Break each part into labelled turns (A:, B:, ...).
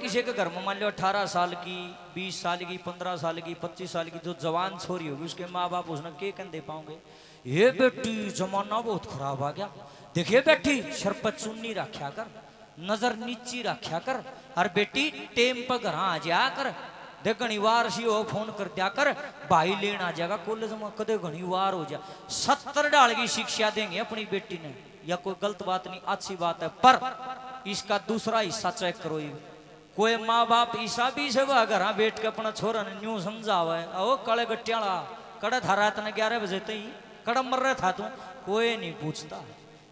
A: किसी के घर में मान लो 18 साल की, 20 साल की, 15 साल की, 25 साल की जो जवान छोरी होगी, उसके माँ बाप उसने के कन दे पाओगे? ये बेटी जमाना बहुत खराब आ गया, देखिए बेटी शरपत चुन्नी रखा कर, नजर नीची रखा कर, और बेटी टेम पर घर आ जा कर, देख घनी वार सी हो फोन कर दिया कर, भाई लेना आ जाएगा कॉलेज में, कदे घनी वार हो जा। 70 डाल की शिक्षा देंगे अपनी बेटी ने, या कोई गलत बात नहीं, अच्छी बात है, पर इसका दूसरा हिस्सा चेक करो। कोई माँ बाप ईसा भी से वह घर बैठ के अपना छोरा ने न्यू समझावा है, ओ कड़े गट्टियाला कड़ा था रात ने 11 बजे तई कड़ा मर रहा था तू, कोई नहीं पूछता।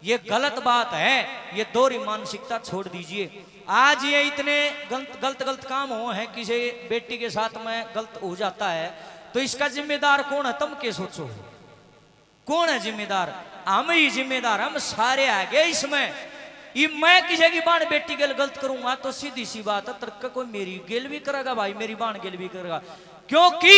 A: ये गलत बात है, ये दोहरी मानसिकता छोड़ दीजिए। आज ये इतने गलत काम हो हैं, किसी बेटी के साथ में गलत हो जाता है, तो इसका जिम्मेदार कौन है? तुम के सोचो, कौन है जिम्मेदार? हम ही जिम्मेदार, हम सारे आगे इसमें। ये मैं किसी की बाण बेटी गेल गलत करूंगा तो सीधी सी बात है, तर्क कोई मेरी गेल भी करेगा भाई, मेरी बाण गेल भी करेगा, क्योंकि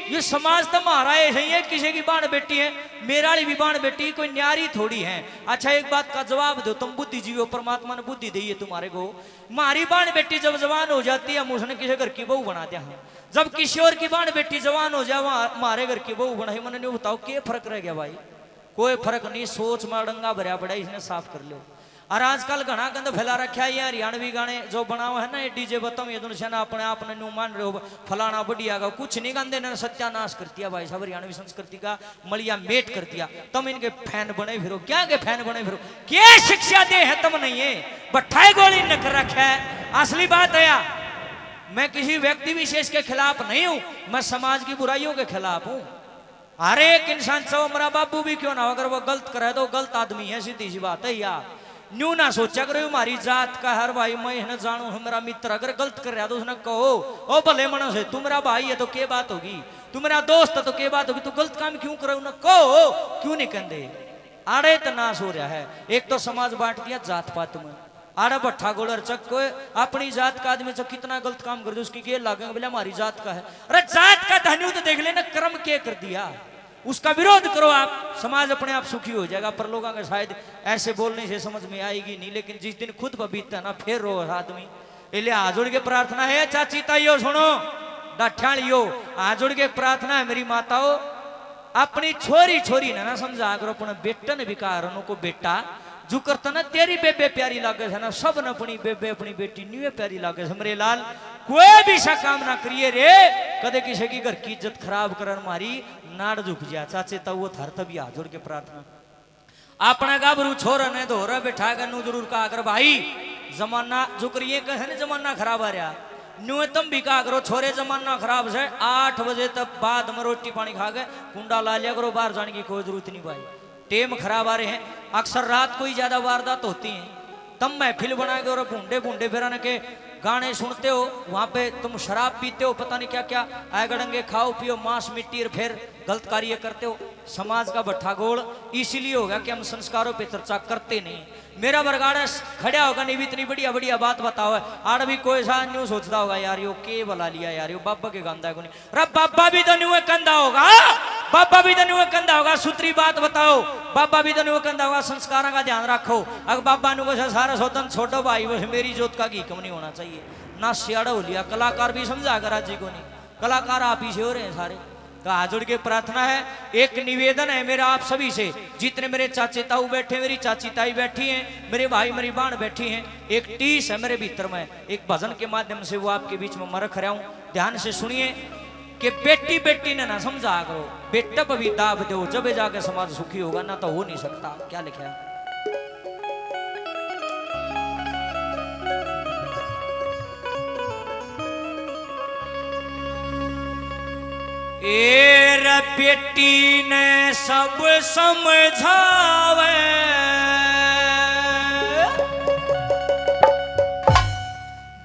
A: ये समाज तो हमारा ऐसे ही है। किसी की बाण बेटी है, मेरा भी बाण बेटी, कोई न्यारी थोड़ी है। अच्छा एक बात का जवाब दो, तुम बुद्धिजीवी हो, परमात्मा ने बुद्धि दी है तुम्हारे को। हमारी बाण बेटी जब जवान हो जाती है, हम उसने किसी घर की बहू बना दिया है। जब किसी और की बाण बेटी जवान हो जाए, हमारे घर की बहू बनाई, मैंने नहीं बताओ क्या फर्क रह गया भाई? कोई फर्क नहीं, सोच में अड़ंगा भरया पड़ा, इसने साफ कर लो। और आजकल घना गंद फैला रखा है, हरियाणवी गाने जो बनाओ है ना, ये डीजे बताओ, ये दुनिया ना अपने आप ने न्यू मान रहे हो फलाना बढ़िया का, कुछ नहीं गांधे ने सत्यानाश कर दिया भाई साहब, हरियाणवी संस्कृति का मलिया मेट कर दिया। तुम इनके फैन बने फिरो, क्या के फैन बने फिरो? क्या शिक्षा दे है तुम? नहीं है बट्ठाई गोली न कर रखा है। असली बात है यार, मैं किसी व्यक्ति विशेष के खिलाफ नहीं हूं, मैं समाज की बुराइयों के खिलाफ हूं। हर एक इंसान, चाहे मेरा बाबू भी क्यों ना हो, अगर वो गलत करे तो गलत आदमी है, सीधी सी बात है यार। न्यू ना सोचा करो हमारी जात का हर भाई मैं जानू है, मेरा मित्र अगर गलत कर रहा है तो उसने कहो ओ भले मनो से, तू मेरा भाई है तो क्या बात होगी, तू मेरा दोस्त है तो क्या बात होगी, तू गलत काम क्यों करे, उन्हें कहो क्यों नहीं कहते। आड़े तो नाश हो रहा है। एक तो समाज बांट दिया जात पात में, आड़ा भट्ठा गोलर चक को अपनी जात का आदमी चक कितना गलत काम कर दे, उसकी क्या लागेंगे बोले हमारी जात का है। अरे जात का धन्यू तो देख लेना, कर्म क्या कर दिया, उसका विरोध करो आप, समाज अपने आप सुखी हो जाएगा। पर लोगों के शायद ऐसे बोलने से समझ में आएगी नहीं, लेकिन जिस दिन खुद पर बीतता ना फिर रो आदमी। इसलिए हाथ जोड़ के प्रार्थना है, चाची ताइयो सुनो, डाठियालियो, हाथ जोड़ के प्रार्थना है मेरी माताओं, अपनी छोरी छोरी ने ना समझा करो, अपने बेटा ने भी कहा को बेटा जो करता ना तेरी बेबे प्यारी लागे है ना, सब ने अपनी बेबे अपनी बेटी न्यू प्यारी लागे है। मेरे लाल कोई भी सा काम ना करिए रे, कदे किसी की घर की इज्जत खराब करन मारी नाड़ झुक जा। चाचे तब वो थर तभी हाथ जोड़ के प्रार्थना, अपने गाभरू छोरा ने धोरा बैठा कर नू जरूर कहा कर भाई जमाना जो करिए कहे ना, जमाना खराब आ रहा न्यू तुम भी कहा करो छोरे जमाना खराब से 8 बजे तक बाद में रोटी पानी खा के कुंडा ला लिया करो, बाहर जाने की कोई जरूरत नहीं भाई, टेम खराब आ रहे हैं। अक्सर रात को ही ज्यादा वारदात होती है, तब महफिल बना के और भूडे भूडे फिर के गाने सुनते हो, वहां पे तुम शराब पीते हो, पता नहीं क्या क्या आगड़ंगे खाओ पियो मांस मिट्टी और फिर गलत कार्य करते हो। समाज का भट्ठा गोल इसीलिए होगा कि हम संस्कारों पे चर्चा करते नहीं। मेरा बरगाड़ा खड़ा होगा नहीं भी इतनी बढ़िया बढ़िया बात बताओ है, आड़ भी कोई सा न्यू सोचता होगा यार यो के बला लिया यार, यो बाबा के गांधा को नहीं, अरे बाबा भी तो न्यू कंधा होगा, बाबा भी तो न्यू कंधा होगा, सूत्री बात बताओ, बाबा भी तो न्यू कंधा होगा, संस्कारों का ध्यान रखो। अगर बाबा नु सारा सोतन छोटो भाई मेरी जोत का घी कम नहीं होना चाहिए ना, सियाड़ा हो लिया। कलाकार भी समझा कर जी को नहीं, कलाकार आप ही से हो रहे हैं सारे। तो हाथ जोड़ के प्रार्थना है, एक निवेदन है मेरा आप सभी से, जितने मेरे चाचे ताऊ बैठे, मेरी चाची ताई बैठी हैं, मेरे भाई मेरी बाण बैठी हैं, एक टीस है मेरे भीतर में, एक भजन के माध्यम से वो आपके बीच में मैं रख रहा हूं। ध्यान से सुनिए कि बेटी बेटी ने ना समझा करो, बेटा पर भी दाब दो, जब जाके समाज सुखी होगा, ना तो हो नहीं सकता। क्या लिखा है? एर बेटी ने सब समझावे,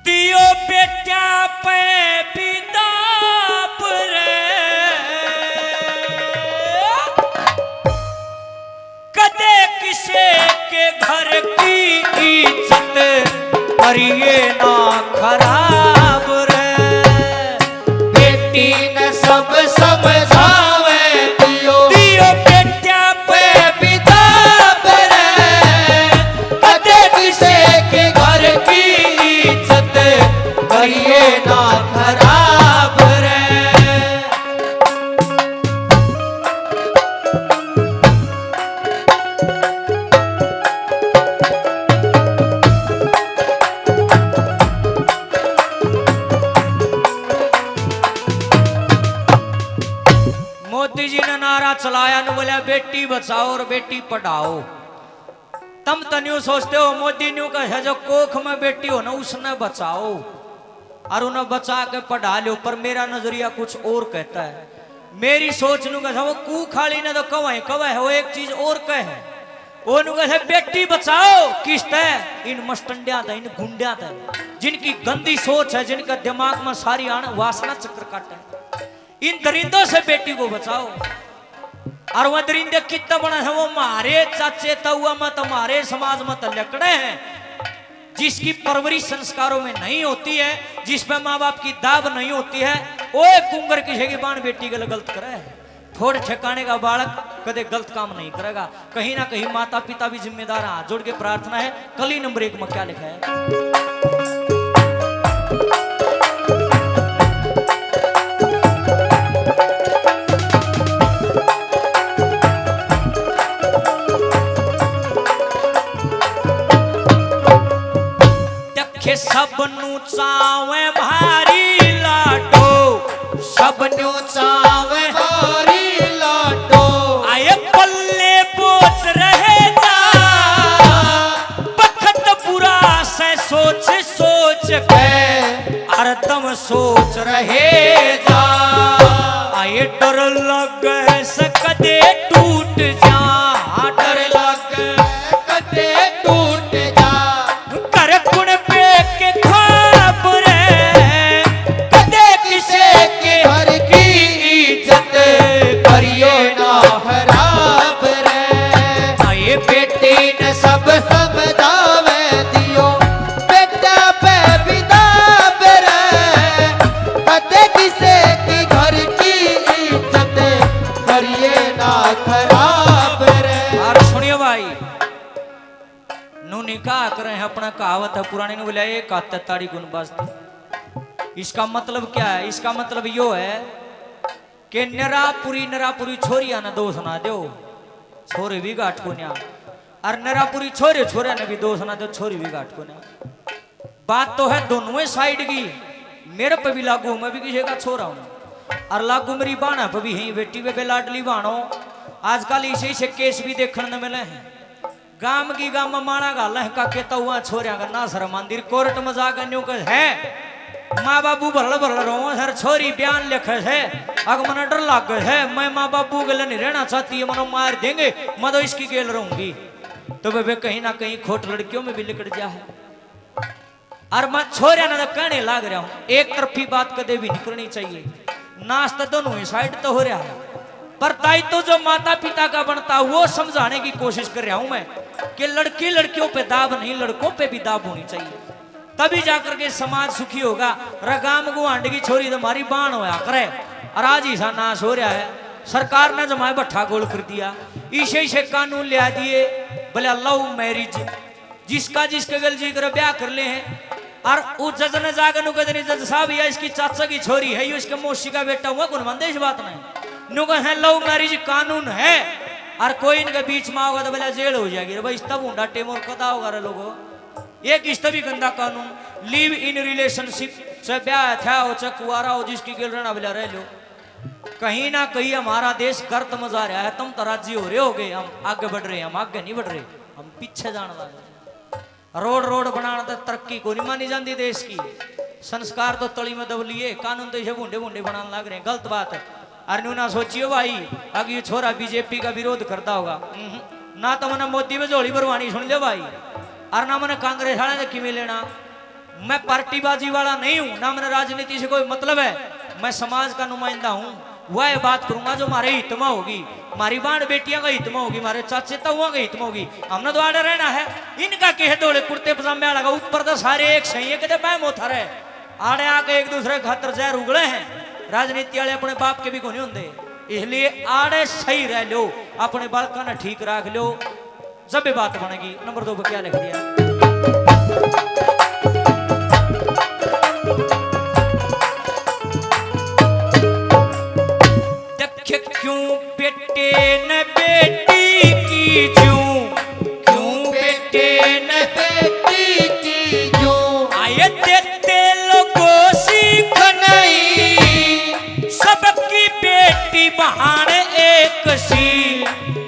A: दियो बेटा पे बिदाप रे, कदे किसे के घर की इज्जत करिए ना खराब रे, बेटी ने सब समझावे, दियो बेटा पे बिदाप रे, कदे किसे के घर की इज्जत ने बोला बेटी बचाओ और बेटी पढ़ाओ। तुम तो न्यू सोचते हो मोदी न्यू का है जो कोख में बेटी हो ना उसने बचाओ और उन्हें बचा के पढ़ा लो, पर मेरा नजरिया कुछ और कहता है। मेरी सोच नू का वो कू खाली ना तो कवा है वो एक चीज और कहे वो नु कहे बेटी बचाओ किस्त है इन मस्टंडिया था इन गुंडिया था जिनकी गंदी सोच है, जिनका दिमाग में सारी वासना चक्र काटे। इन दरिंदों से बेटी को बचाओ। और वह दरिंदे कितना बड़ा है वो मारे चाचे तउआ मत हमारे समाज में तो लकड़े हैं, जिसकी परवरिश संस्कारों में नहीं होती है, जिसपे माँ बाप की दाब नहीं होती है, वो कुंगर किसी की बाण बेटी के लिए गलत करे। थोड़े ठिकाने का बालक कदे गलत काम नहीं करेगा। कहीं ना कहीं माता पिता भी जिम्मेदार। हाथ जोड़ के प्रार्थना है, कली नंबर 1 में क्या लिखा है? सबनु चावे भारी लाटो, सबनु चावे भारी लाटो, आए पल्ले बोझ रहे जा, बखत बुरा से सोच सोच के, अरे तुम सोच रहे जा, आए डर लग सकते टूट जा, डर लग सकते टूट जा, कर कुण
B: सब समझावे दियो बेटा पे बिदाब रे, कदे किसे की घर की इज्जत करिए ना खराब रे।
A: और सुनियो भाई नू निकाह करे हैं अपना कहावत है पुरानी ने बोला एक हाथ ताड़ी गुन बाजती। इसका मतलब क्या है? इसका मतलब यो है कि नरापुरी छोरिया ना दोष ना दो, छोरे भी गाट को न्या, और नरापुरी छोरे छोरे ने भी दोष ना दो, छोरी भी गाट को न्या। बात तो है दोनों साइड की, मेरे पे भी लागू, मैं भी किसी का छोरा हूं, और लागू मेरी बाणा पे भी है, बेटी पे लाडली बाणो। आजकल इसे से केस भी देखने न मिले हैं। गांव की गांव में माणा गाला है का कहता हुआ छोरिया का नासर मंदिर कोर्ट में जाकर न्यू कर है माँ बाबू भरल रहो सर छोरी बयान लिखे है, अगर मना डर लाग गए है, मैं माँ बाबू के लिए नहीं रहना चाहती है, मनो मार देंगे, मैं तो इसकी गेल रहूंगी। तो वे कहीं ना कहीं खोट लड़कियों में भी लिकट जा है। और मैं छोरिया ना कहने लाग रहा हूं, एक तरफी बात कदे भी नहीं करनी चाहिए। नाश तो दोनों ही साइड तो हो रहा है, पर दायित्व तो जो माता पिता का बनता है वो समझाने की कोशिश कर रहा हूं मैं कि लड़की लड़कियों पे दाब नहीं, लड़कों पे भी दाब होनी चाहिए, तभी जाकर के समाज सुखी होगा। रगाम गुआंड की छोरी तुम्हारी बाण होया करे, और आज ही सा नाश हो रहा है। सरकार ने जमाए भट्ठा गोल कर दिया, इसे कानून ले दिए, बोले लव मैरिज, जिसका जिसके गल जी कर ब्याह कर ले हैं। और उस जज ने जाकर नुकदनी जज साहब या इसकी चाचा की छोरी है, ये इसके मौसी का बेटा हुआ, कौन मानते इस बात नहीं। नुक है लव मैरिज कानून है, और कोई इनके बीच में होगा तो बोला जेल हो जाएगी। भाई तब ऊंडा टेमोर कदा होगा रे लोगों, एक इस भी गंदा कानून। लिव इन रिलेशनशिप, चाहे ब्याह था हो चाहे कुआरा हो, जिसकी गिल रहना बोला रह लो। कहीं ना कहीं हमारा देश गर्त में जा रहा है। तुम तो राजी हो रहे होगे, हम आगे बढ़ रहे हैं, हम आगे नहीं बढ़ रहे, हम पीछे जाने वाले। रोड बनाना तो तरक्की को नहीं मानी जाती देश की, संस्कार तो तली में दब लिए, कानून तो इसे बूंदे बूंदे बनाने लग रहे हैं, गलत बात है। अरे ना सोचियो भाई अगर ये छोरा बीजेपी का विरोध करता होगा, ना तो मैंने मोदी में झोली भरवानी सुन लो भाई, और ना मैंने कांग्रेस वाले ने किमें लेना। मैं पार्टीबाजी वाला नहीं हूं, ना मैंने राजनीति से कोई मतलब है, मैं समाज का नुमाइंदा हूं। वह बात करूंगा जो हमारे हित में होगी, हमारी बाण बेटियां का हित में होगी, हमारे चाचे ताऊआ का हित में होगी। हमने तो आड़े रहना है। इनका कहे दौड़े कुर्ते पजामे लगा ऊपर तो सारे एक सही है, कहते मैं मोथा रहे आड़े आके एक दूसरे खातर जहर उगले हैं। राजनीति वाले अपने बाप के भी को नहीं होंगे, इसलिए आड़े सही रह लो, अपने बालका ने ठीक रख लो, जब भी बात बनेगी। नंबर 2 पे क्या लिख दिया? देखे क्यों बेटे न बेटी की जूं, क्यों बेटे न बेटी की जूं, आए देते लोगों सीख नहीं, सबकी बेटी बहाने एक सी।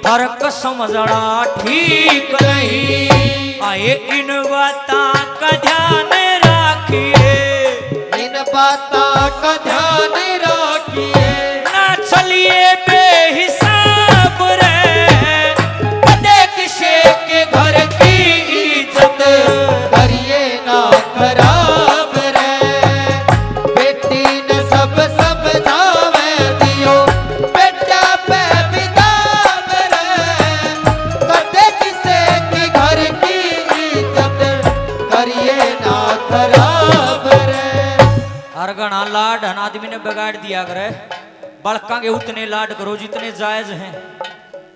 A: फर्क समझना ठीक नहीं। आए इन बातों का ध्यान रखिए,
B: इन बातों का ध्यान रखिए।
A: ना चलिए बेहिसाब रे,
B: कदे किसे के घर की इज्जत करिए ना खराब रे। बेटी ने सब समझावे दियो, बेटा पे बिदाब रे। कदे किसे के घर की इज्जत करिए ना खराब रे।
A: हर घना लाड हन आदमी ने बिगाड़ दिया करे। बड़का के उतने लाड करो जितने जायज हैं।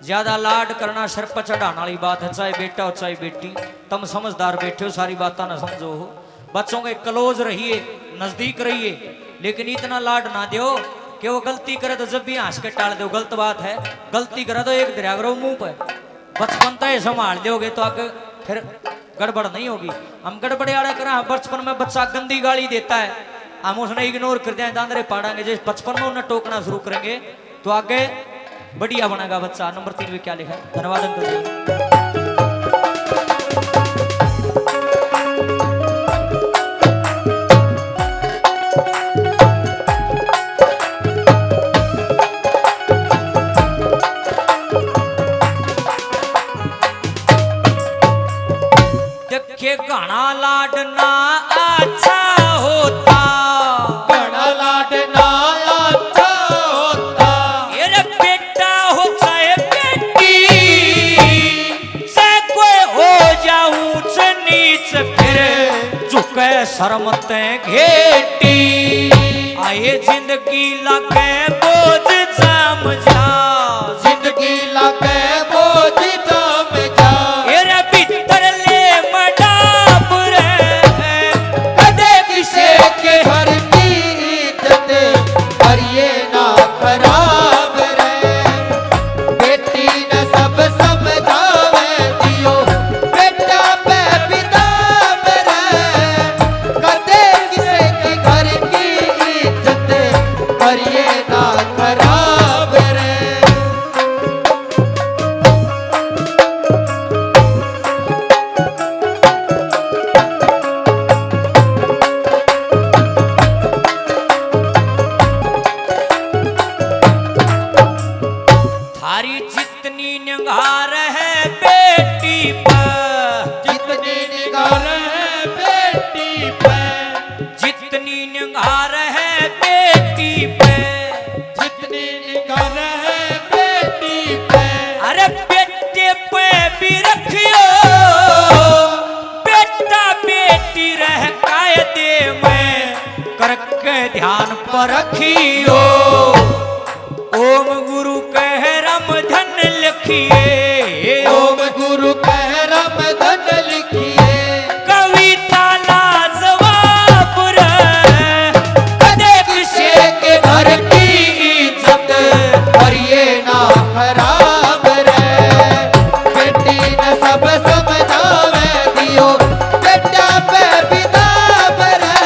A: ज्यादा लाड करना सिर पर चढ़ाने वाली बात है, चाहे बेटा हो चाहे बेटी। तुम समझदार बैठे हो, सारी बात ना समझो हो। बच्चों के क्लोज रहिए, नजदीक रहिए, लेकिन इतना लाड ना दो कि वो गलती करे तो जब भी हंस के टाल दो। गलत बात है। गलती करे तो एक दरिया करो मुंह पे। बचपन तो ये संभाल दोगे तो आगे फिर गड़बड़ नहीं होगी। हम गड़बड़े आड़ा करा, बचपन में बच्चा गंदी गाली देता है, हम उसने इग्नोर कर दिया, दांदरे पाड़ांगे। जिस बचपन में उन्हें टोकना शुरू करेंगे तो आगे बढ़िया बनेगा बच्चा। नंबर 3 में क्या लिखा है? धन्यवाद अंकल जी। देखे घना लाडना अच्छा होता,
B: घना लाडना अच्छा होता।
A: मेरे बेटा हो चाहे बेटी, से कोई हो जाऊं नीच फिर झुके शर्मते घेटी। आए जिंदगी लगे बोझ जाम जा,
B: जिंदगी लगे बोझ जाम जा।
A: मेरे भीतर ले मडाब रे,
B: कदे किसे के घर की इज्जत करिए ना खराब रे। बेटी ने सब समझावे दियो, बेटा पे बिदाब रे। कदे किसे के घर की इज्जत करिए ना खराब रे।
A: थारी जितनी निगार है बेटी पर,
B: जितनी निगार है बेटी पे,
A: जितनी निगार है बेटी पे,
B: जितनी निगार है बेटी पे।
A: अरे बेटे पे भी रखियो, बेटा बेटी रह कायदे में करके ध्यान पर रखियो। ओम गुरु कह रामधन लिखिए,
B: ओम गुरु कह रामधन लिखिए।
A: कविता लाजवाब रे,
B: कदे किसे के घर की इज्जत करिए ना खराब रे। बेटी ने सब समझावे दियो, बेटा पे बिदाब रे।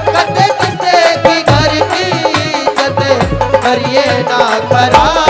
B: कदे किसे की घर की इज्जत करिए ना खराब